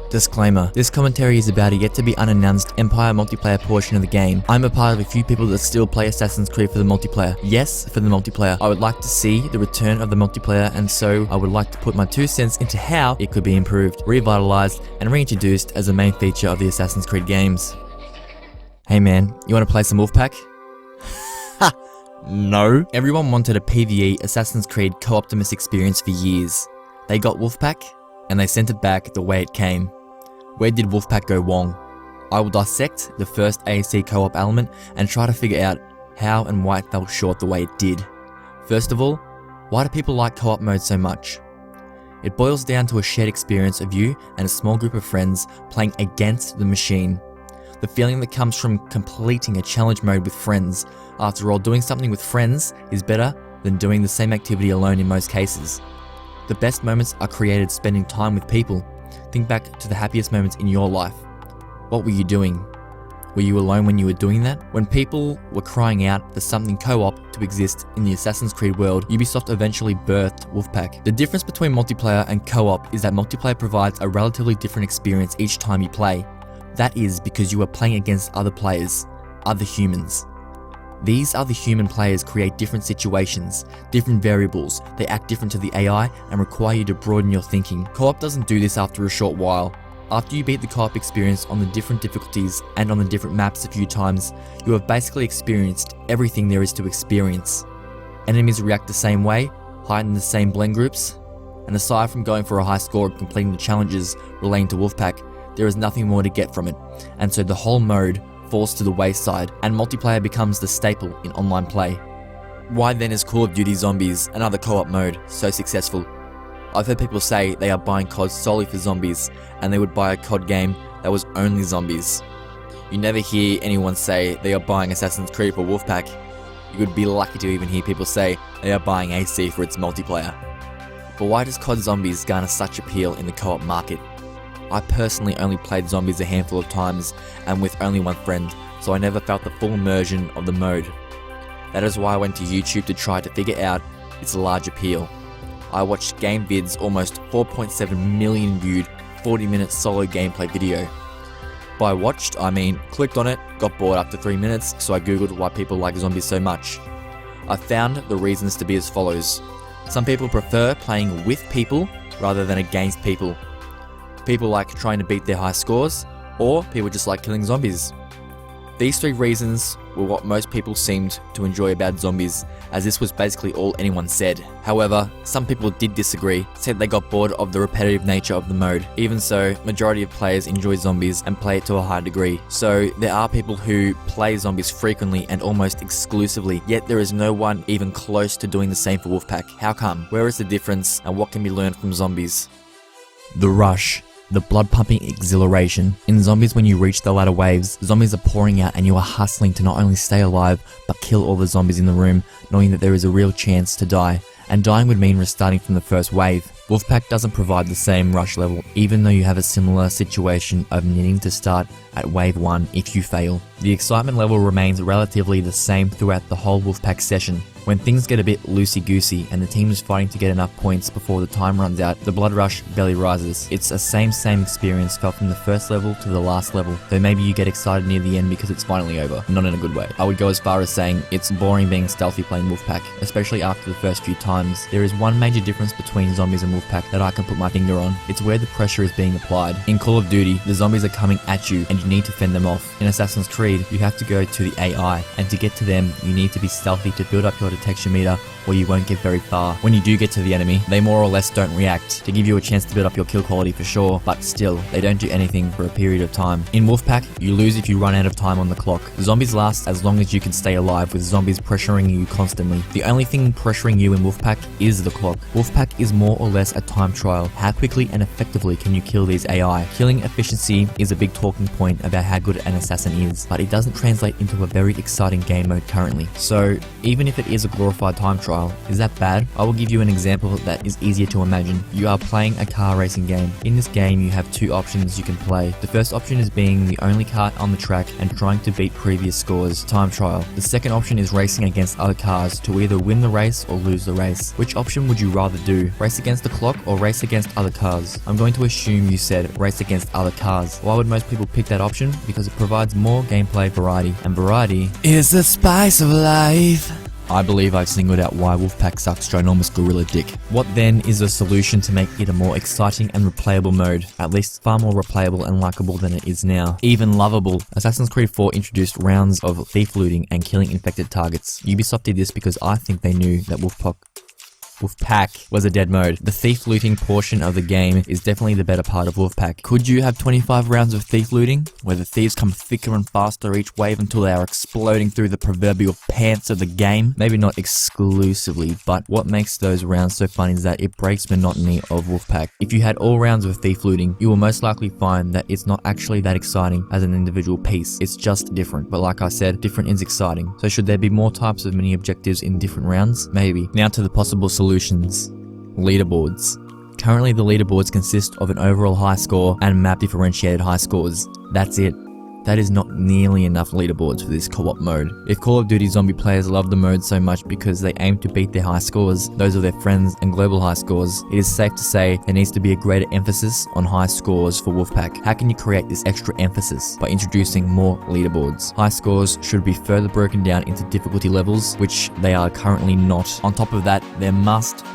Disclaimer, this commentary is about a yet to be unannounced Empire multiplayer portion of the game. I'm a part of a few people that still play Assassin's Creed for the multiplayer. Yes, for the multiplayer. I would like to see the return of the multiplayer, and so I would like to put my 2 cents into how it could be improved, revitalized, and reintroduced as a main feature of the Assassin's Creed games. Hey man, you want to play some Wolfpack? Ha! No. Everyone wanted a PvE Assassin's Creed co-optimus experience for years. They got Wolfpack, and they sent it back the way it came. Where did Wolfpack go wrong? I will dissect the first ASC co-op element and try to figure out how and why it fell short the way it did. First of all, why do people like co-op mode so much? It boils down to a shared experience of you and a small group of friends playing against the machine. The feeling that comes from completing a challenge mode with friends. After all, doing something with friends is better than doing the same activity alone in most cases. The best moments are created spending time with people. Think back to the happiest moments in your life. What were you doing? Were you alone when you were doing that? When people were crying out for something co-op to exist in the Assassin's Creed world, Ubisoft eventually birthed Wolfpack. The difference between multiplayer and co-op is that multiplayer provides a relatively different experience each time you play. That is because you are playing against other players, other humans. These other human players create different situations, different variables, they act different to the AI and require you to broaden your thinking. Co-op doesn't do this after a short while. After you beat the co-op experience on the different difficulties and on the different maps a few times, you have basically experienced everything there is to experience. Enemies react the same way, hide in the same blend groups, and aside from going for a high score and completing the challenges relating to Wolfpack, there is nothing more to get from it, and so the whole mode falls to the wayside, and multiplayer becomes the staple in online play. Why then is Call of Duty Zombies, another co-op mode, so successful? I've heard people say they are buying COD solely for zombies, and they would buy a COD game that was only zombies. You never hear anyone say they are buying Assassin's Creed for Wolfpack. You would be lucky to even hear people say they are buying AC for its multiplayer. But why does COD Zombies garner such appeal in the co-op market? I personally only played zombies a handful of times and with only one friend, so I never felt the full immersion of the mode. That is why I went to YouTube to try to figure out its large appeal. I watched game vids, almost 4.7 million viewed 40-minute solo gameplay video. By watched, I mean clicked on it, got bored after 3 minutes, so I googled why people like zombies so much. I found the reasons to be as follows. Some people prefer playing with people rather than against people. People like trying to beat their high scores, or people just like killing zombies. These 3 reasons were what most people seemed to enjoy about zombies, as this was basically all anyone said. However, some people did disagree, said they got bored of the repetitive nature of the mode. Even so, majority of players enjoy zombies and play it to a high degree. So there are people who play zombies frequently and almost exclusively, yet there is no one even close to doing the same for Wolfpack. How come? Where is the difference, and what can be learned from zombies? The rush. The blood-pumping exhilaration. In zombies, when you reach the latter waves, zombies are pouring out and you are hustling to not only stay alive, but kill all the zombies in the room, knowing that there is a real chance to die. And dying would mean restarting from the first wave. Wolfpack doesn't provide the same rush level, even though you have a similar situation of needing to start at wave 1 if you fail. The excitement level remains relatively the same throughout the whole Wolfpack session. When things get a bit loosey-goosey and the team is fighting to get enough points before the time runs out, the blood rush barely rises. It's a same experience felt from the first level to the last level, though maybe you get excited near the end because it's finally over, not in a good way. I would go as far as saying it's boring being stealthy playing Wolfpack, especially after the first few times. There is one major difference between zombies and Wolfpack that I can put my finger on. It's where the pressure is being applied. In Call of Duty, the zombies are coming at you and you need to fend them off. In Assassin's Creed, you have to go to the AI, and to get to them, you need to be stealthy to build up your detection meter, or you won't get very far. When you do get to the enemy, they more or less don't react, to give you a chance to build up your kill quality for sure, but still, they don't do anything for a period of time. In Wolfpack, you lose if you run out of time on the clock. Zombies last as long as you can stay alive, with zombies pressuring you constantly. The only thing pressuring you in Wolfpack is the clock. Wolfpack is more or less a time trial. How quickly and effectively can you kill these AI? Killing efficiency is a big talking point about how good an assassin is, but it doesn't translate into a very exciting game mode currently. So, even if it is a glorified time trial. Is that bad? I will give you an example that is easier to imagine. You are playing a car racing game. In this game, you have two options you can play. The first option is being the only car on the track and trying to beat previous scores, time trial. The second option is racing against other cars to either win the race or lose the race. Which option would you rather do? Race against the clock or race against other cars? I'm going to assume you said race against other cars. Why would most people pick that option? Because it provides more gameplay variety, and variety is the spice of life. I believe I've singled out why Wolfpack sucks ginormous gorilla dick. What then is the solution to make it a more exciting and replayable mode? At least far more replayable and likable than it is now. Even lovable. Assassin's Creed 4 introduced rounds of thief looting and killing infected targets. Ubisoft did this because I think they knew that Wolfpack was a dead mode. The thief looting portion of the game is definitely the better part of Wolfpack. Could you have 25 rounds of thief looting, where the thieves come thicker and faster each wave until they are exploding through the proverbial pants of the game? Maybe not exclusively, but what makes those rounds so fun is that it breaks monotony of Wolfpack. If you had all rounds of thief looting, you will most likely find that it's not actually that exciting as an individual piece. It's just different. But like I said, different is exciting. So should there be more types of mini objectives in different rounds? Maybe. Now to the possible solutions. Leaderboards. Currently the leaderboards consist of an overall high score and map differentiated high scores. That's it. That is not nearly enough leaderboards for this co-op mode. If Call of Duty zombie players love the mode so much because they aim to beat their high scores, those of their friends and global high scores, it is safe to say there needs to be a greater emphasis on high scores for Wolfpack. How can you create this extra emphasis? By introducing more leaderboards. High scores should be further broken down into difficulty levels, which they are currently not. On top of that, there must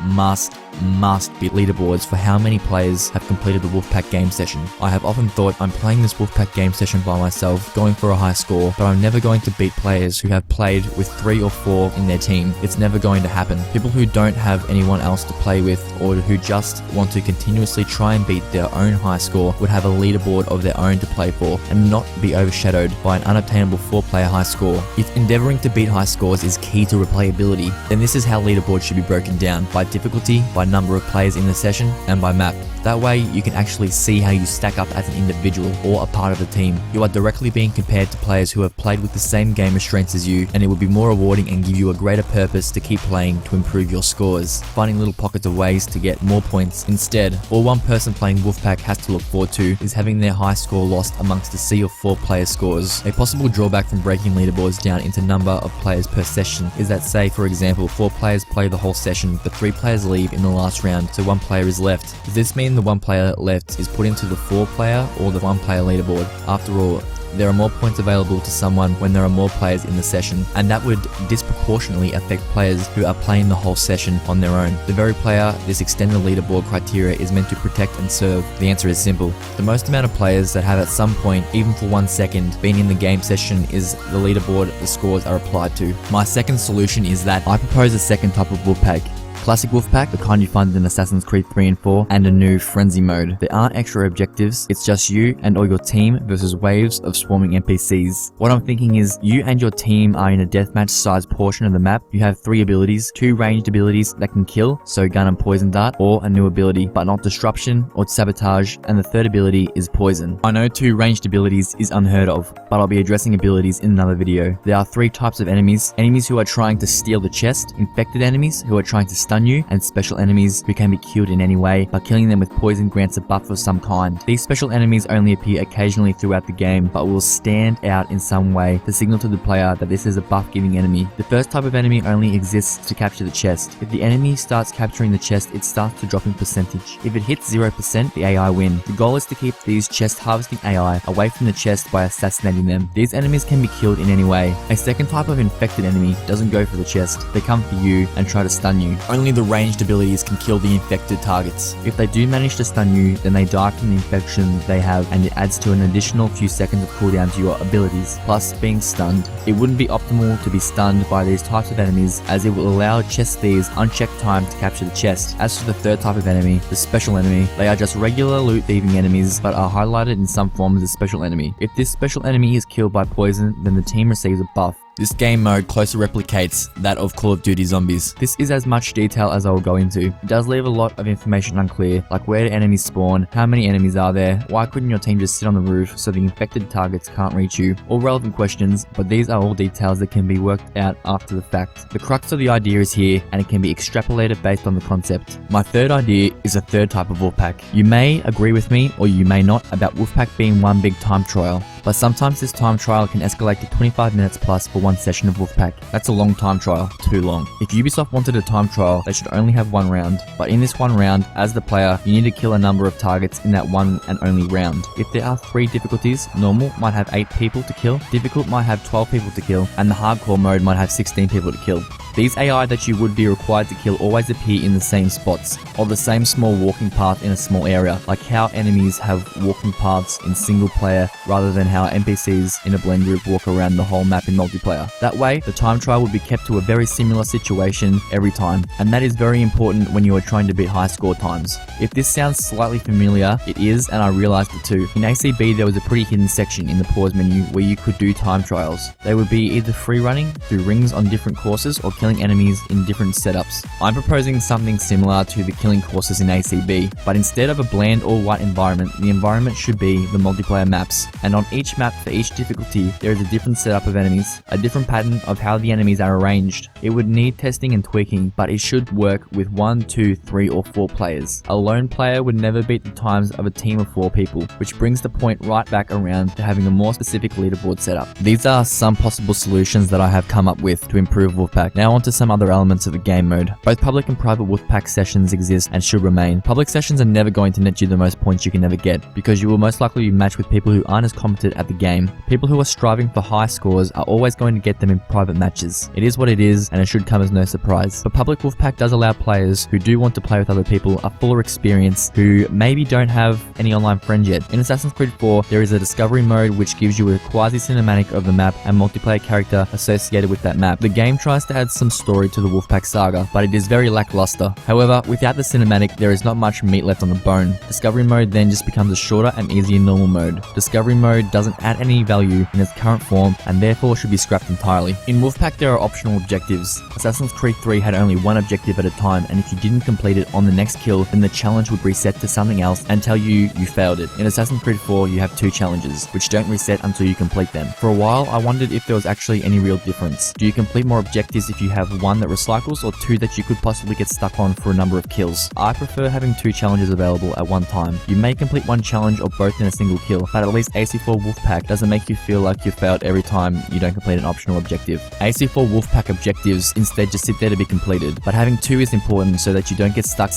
be leaderboards for how many players have completed the Wolfpack game session. I have often thought I'm playing this Wolfpack game session by myself, going for a high score, but I'm never going to beat players who have played with 3 or 4 in their team. It's never going to happen. People who don't have anyone else to play with, or who just want to continuously try and beat their own high score, would have a leaderboard of their own to play for, and not be overshadowed by an unobtainable 4-player high score. If endeavoring to beat high scores is key to replayability, then this is how leaderboards should be broken down: by difficulty, by number of players in the session, and by map. That way you can actually see how you stack up as an individual or a part of the team. You are directly being compared to players who have played with the same gamer strengths as you, and it will be more rewarding and give you a greater purpose to keep playing to improve your scores, finding little pockets of ways to get more points. Instead, all one person playing Wolfpack has to look forward to is having their high score lost amongst a sea of 4 player scores. A possible drawback from breaking leaderboards down into number of players per session is that, say for example, 4 players play the whole session, but 3 players leave in the last round, so 1 player is left. Does this mean the 1 player left is put into the 4 player or the 1 player leaderboard? After all, there are more points available to someone when there are more players in the session, and that would disproportionately affect players who are playing the whole session on their own. The very player this extended leaderboard criteria is meant to protect and serve. The answer is simple. The most amount of players that have at some point, even for 1 second, been in the game session is the leaderboard the scores are applied to. My second solution is that I propose a second type of Wolfpack. Classic Wolfpack, the kind you find in Assassin's Creed 3 and 4, and a new Frenzy mode. There aren't extra objectives, it's just you and or your team versus waves of swarming NPCs. What I'm thinking is, you and your team are in a deathmatch sized portion of the map. You have 3 abilities, 2 ranged abilities that can kill, so gun and poison dart, or a new ability, but not disruption or sabotage, and the 3rd ability is poison. I know 2 ranged abilities is unheard of, but I'll be addressing abilities in another video. There are 3 types of enemies: enemies who are trying to steal the chest, infected enemies who are trying to stun you, and special enemies who can be killed in any way, but killing them with poison grants a buff of some kind. These special enemies only appear occasionally throughout the game, but will stand out in some way to signal to the player that this is a buff-giving enemy. The first type of enemy only exists to capture the chest. If the enemy starts capturing the chest, it starts to drop in percentage. If it hits 0%, the AI win. The goal is to keep these chest harvesting AI away from the chest by assassinating them. These enemies can be killed in any way. A second type of infected enemy doesn't go for the chest. They come for you and try to stun you. Only the ranged abilities can kill the infected targets. If they do manage to stun you, then they die from the infection they have, and it adds to an additional few seconds of cooldown to your abilities. Plus, being stunned. It wouldn't be optimal to be stunned by these types of enemies, as it will allow chest thieves unchecked time to capture the chest. As for the 3rd type of enemy, the special enemy, they are just regular loot thieving enemies, but are highlighted in some form as a special enemy. If this special enemy is killed by poison, then the team receives a buff. This game mode closely replicates that of Call of Duty Zombies. This is as much detail as I will go into. It does leave a lot of information unclear, like where do enemies spawn, how many enemies are there, why couldn't your team just sit on the roof so the infected targets can't reach you, all relevant questions, but these are all details that can be worked out after the fact. The crux of the idea is here, and it can be extrapolated based on the concept. My third idea is a third type of Wolfpack. You may agree with me, or you may not, about Wolfpack being one big time trial. But sometimes this time trial can escalate to 25 minutes plus for one session of Wolfpack. That's a long time trial, too long. If Ubisoft wanted a time trial, they should only have one round. But in this one round, as the player, you need to kill a number of targets in that one and only round. If there are 3 difficulties, normal might have 8 people to kill, difficult might have 12 people to kill, and the hardcore mode might have 16 people to kill. These AI that you would be required to kill always appear in the same spots, or the same small walking path in a small area, like how enemies have walking paths in single player rather than how NPCs in a blend group walk around the whole map in multiplayer. That way, the time trial will be kept to a very similar situation every time, and that is very important when you are trying to beat high score times. If this sounds slightly familiar, it is, and I realized it too. In ACB there was a pretty hidden section in the pause menu where you could do time trials. They would be either free running through rings on different courses or killing enemies in different setups. I'm proposing something similar to the killing courses in ACB, but instead of a bland all-white environment, the environment should be the multiplayer maps, and on each map for each difficulty there is a different setup of enemies, a different pattern of how the enemies are arranged. It would need testing and tweaking, but it should work with 1, 2, 3 or 4 players. A lone player would never beat the times of a team of 4 people, which brings the point right back around to having a more specific leaderboard setup. These are some possible solutions that I have come up with to improve Wolfpack. Now onto some other elements of the game mode. Both public and private Wolfpack sessions exist and should remain. Public sessions are never going to net you the most points you can ever get, because you will most likely be matched with people who aren't as competent at the game. People who are striving for high scores are always going to get them in private matches. It is what it is, and it should come as no surprise. But public Wolfpack does allow players who do want to play with other people a fuller experience, who maybe don't have any online friends yet. In Assassin's Creed 4, there is a discovery mode which gives you a quasi-cinematic of the map and multiplayer character associated with that map. The game tries to add some story to the Wolfpack saga, but it is very lackluster. However, without the cinematic, there is not much meat left on the bone. Discovery mode then just becomes a shorter and easier normal mode. Discovery mode doesn't add any value in its current form and therefore should be scrapped entirely. In Wolfpack there are optional objectives. Assassin's Creed 3 had only one objective at a time, and if you didn't complete it on the next kill, then the challenge would reset to something else and tell you failed it. In Assassin's Creed 4 you have 2 challenges, which don't reset until you complete them. For a while I wondered if there was actually any real difference. Do you complete more objectives if you have one that recycles, or 2 that you could possibly get stuck on for a number of kills? I prefer having 2 challenges available at one time. You may complete one challenge or both in a single kill, but at least AC4 Wolfpack doesn't make you feel like you failed every time you don't complete an optional objective. AC4 Wolfpack objectives instead just sit there to be completed, but having 2 is important so that you don't get stuck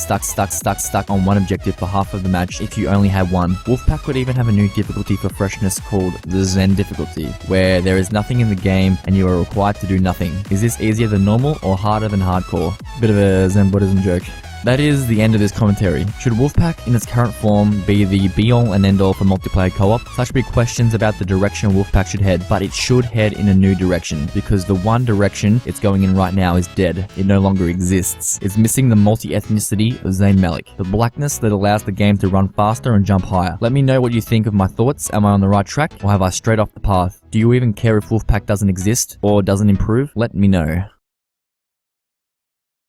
on one objective for half of the match if you only have one. Wolfpack could even have a new difficulty for freshness called the Zen difficulty, where there is nothing in the game and you are required to do nothing. Is this easier than normal or harder than hardcore? Bit of a Zen Buddhism joke. That is the end of this commentary. Should Wolfpack in its current form be the be-all and end-all for multiplayer co-op? Such big questions about the direction Wolfpack should head, but it should head in a new direction, because the one direction it's going in right now is dead. It no longer exists. It's missing the multi-ethnicity of Zeniithe, the blackness that allows the game to run faster and jump higher. Let me know what you think of my thoughts. Am I on the right track, or have I strayed off the path? Do you even care if Wolfpack doesn't exist, or doesn't improve? Let me know.